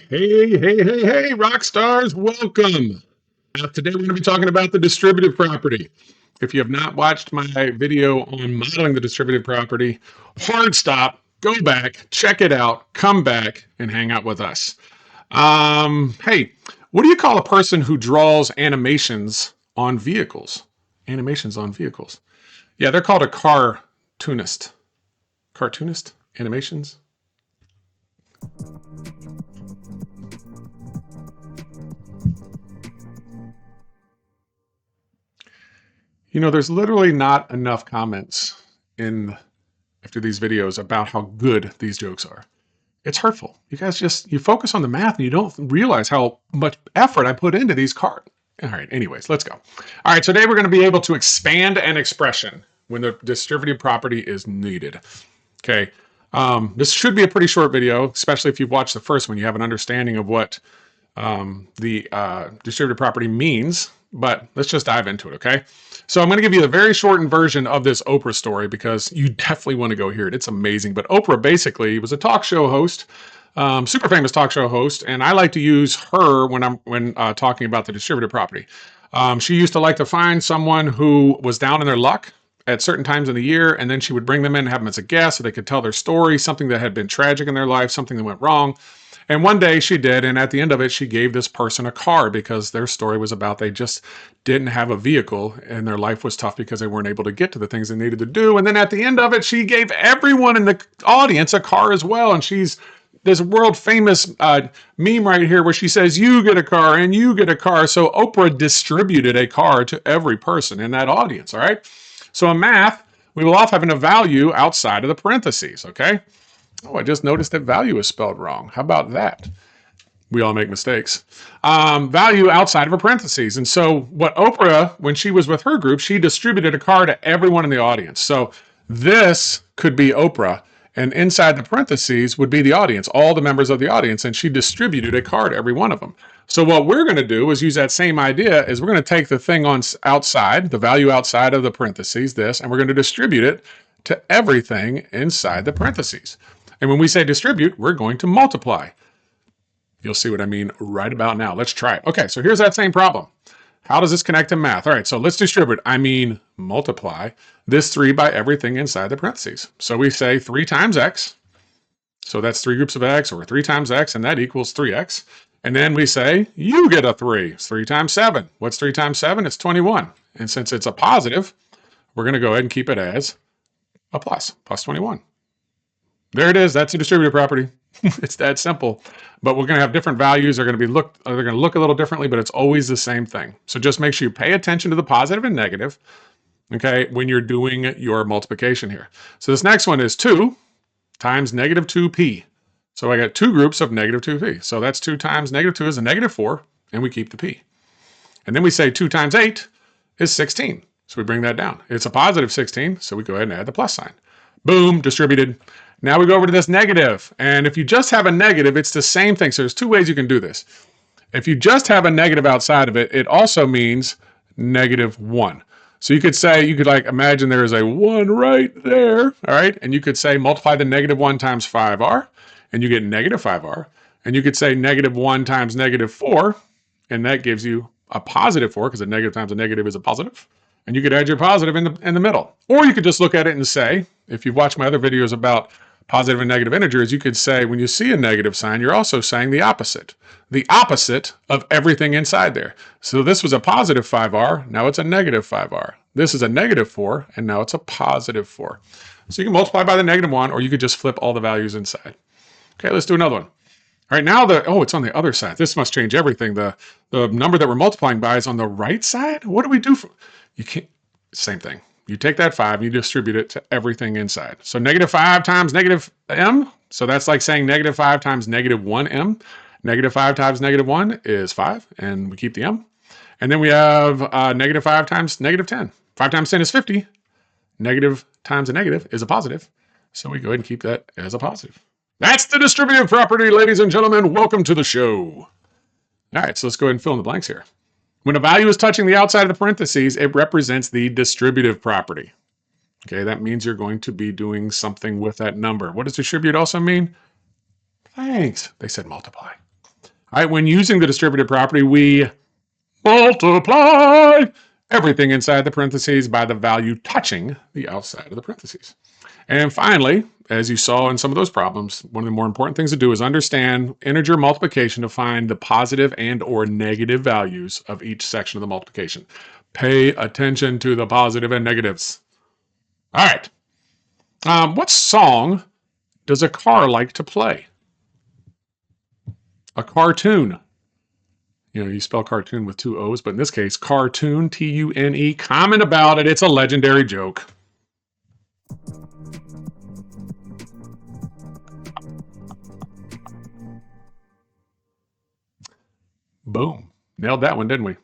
Hey, rock stars, welcome. Today we're going to be talking about the distributive property. If you have not watched my video on modeling the distributive property, hard stop, go back, check it out, come back, and hang out with us. Hey, what do you call a person who draws animations on vehicles? Animations on vehicles. Yeah, they're called a cartoonist. Cartoonist? Animations? You know, there's literally not enough comments after these videos about how good these jokes are. It's hurtful. You guys you focus on the math and you don't realize how much effort I put into these cards. All right, anyways, let's go. All right, today we're going to be able to expand an expression when the distributive property is needed. Okay, this should be a pretty short video, especially if you've watched the first one. You have an understanding of what the distributive property means, but let's just dive into it, okay? So I'm going to give you a very shortened version of this Oprah story because you definitely want to go hear it. It's amazing. But Oprah basically was a talk show host, super famous talk show host, and I like to use her when talking about the distributive property. She used to like to find someone who was down in their luck at certain times in the year, and then she would bring them in and have them as a guest so they could tell their story, something that had been tragic in their life, something that went wrong. And one day she did, and at the end of it, she gave this person a car because their story was about they just didn't have a vehicle and their life was tough because they weren't able to get to the things they needed to do. And then at the end of it, she gave everyone in the audience a car as well. And she's this world famous meme right here where she says, you get a car and you get a car. So Oprah distributed a car to every person in that audience, all right? So in math, we will often have a value outside of the parentheses, okay? Oh, I just noticed that value is spelled wrong. How about that? We all make mistakes. Value outside of a parentheses. And so what Oprah, when she was with her group, she distributed a car to everyone in the audience. So this could be Oprah, and inside the parentheses would be the audience, all the members of the audience, and she distributed a car to every one of them. So what we're going to do is use that same idea is we're going to take the thing on outside, the value outside of the parentheses, this, and we're going to distribute it to everything inside the parentheses. And when we say distribute, we're going to multiply. You'll see what I mean right about now. Let's try it. Okay, so here's that same problem. How does this connect to math? All right, so let's distribute. I mean multiply this 3 by everything inside the parentheses. So we say 3 times x. So that's 3 groups of x, or 3 times x, and that equals 3x. And then we say you get a 3. It's 3 times 7. What's 3 times 7? It's 21. And since it's a positive, we're going to go ahead and keep it as a plus 21. There it is. That's a distributive property. It's that simple. But we're going to have different values. They're going to look a little differently, but it's always the same thing. So just make sure you pay attention to the positive and negative, okay, when you're doing your multiplication here. So this next one is 2 times negative 2p. So I got 2 groups of negative 2p. So that's 2 times negative 2 is a negative 4, and we keep the p. And then we say 2 times 8 is 16. So we bring that down. It's a positive 16, so we go ahead and add the plus sign. Boom, distributed. Now we go over to this negative, and if you just have a negative, it's the same thing. So there's 2 ways you can do this. If you just have a negative outside of it, it also means negative 1. So you could like imagine there is a 1 right there, all right? And you could say multiply the negative 1 times 5r, and you get negative 5r. And you could say negative 1 times negative 4, and that gives you a positive 4, because a negative times a negative is a positive. And you could add your positive in the middle. Or you could just look at it and say, if you've watched my other videos about positive and negative integers, you could say when you see a negative sign, you're also saying the opposite of everything inside there. So this was a positive 5r, now it's a negative 5r. This is a negative 4, and now it's a positive 4. So you can multiply by the negative 1, or you could just flip all the values inside. Okay, let's do another one. All right, now it's on the other side. This must change everything. The number that we're multiplying by is on the right side? What do we do you can't, same thing. You take that 5 and you distribute it to everything inside. So negative 5 times negative m. So that's like saying negative 5 times negative 1m. Negative 5 times negative 1 is 5, and we keep the m. And then we have negative 5 times negative 10. 5 times 10 is 50. Negative times a negative is a positive. So we go ahead and keep that as a positive. That's the distributive property, ladies and gentlemen. Welcome to the show. All right, so let's go ahead and fill in the blanks here. When a value is touching the outside of the parentheses, it represents the distributive property. Okay, that means you're going to be doing something with that number. What does distribute also mean? Thanks. They said multiply. All right, when using the distributive property, we multiply everything inside the parentheses by the value touching the outside of the parentheses. And finally, as you saw in some of those problems, one of the more important things to do is understand integer multiplication to find the positive and or negative values of each section of the multiplication. Pay attention to the positive and negatives. All right. What song does a car like to play? A cartoon. You know, you spell cartoon with two O's, but in this case, cartoon, T-U-N-E. Comment about it. It's a legendary joke. Boom. Nailed that one, didn't we?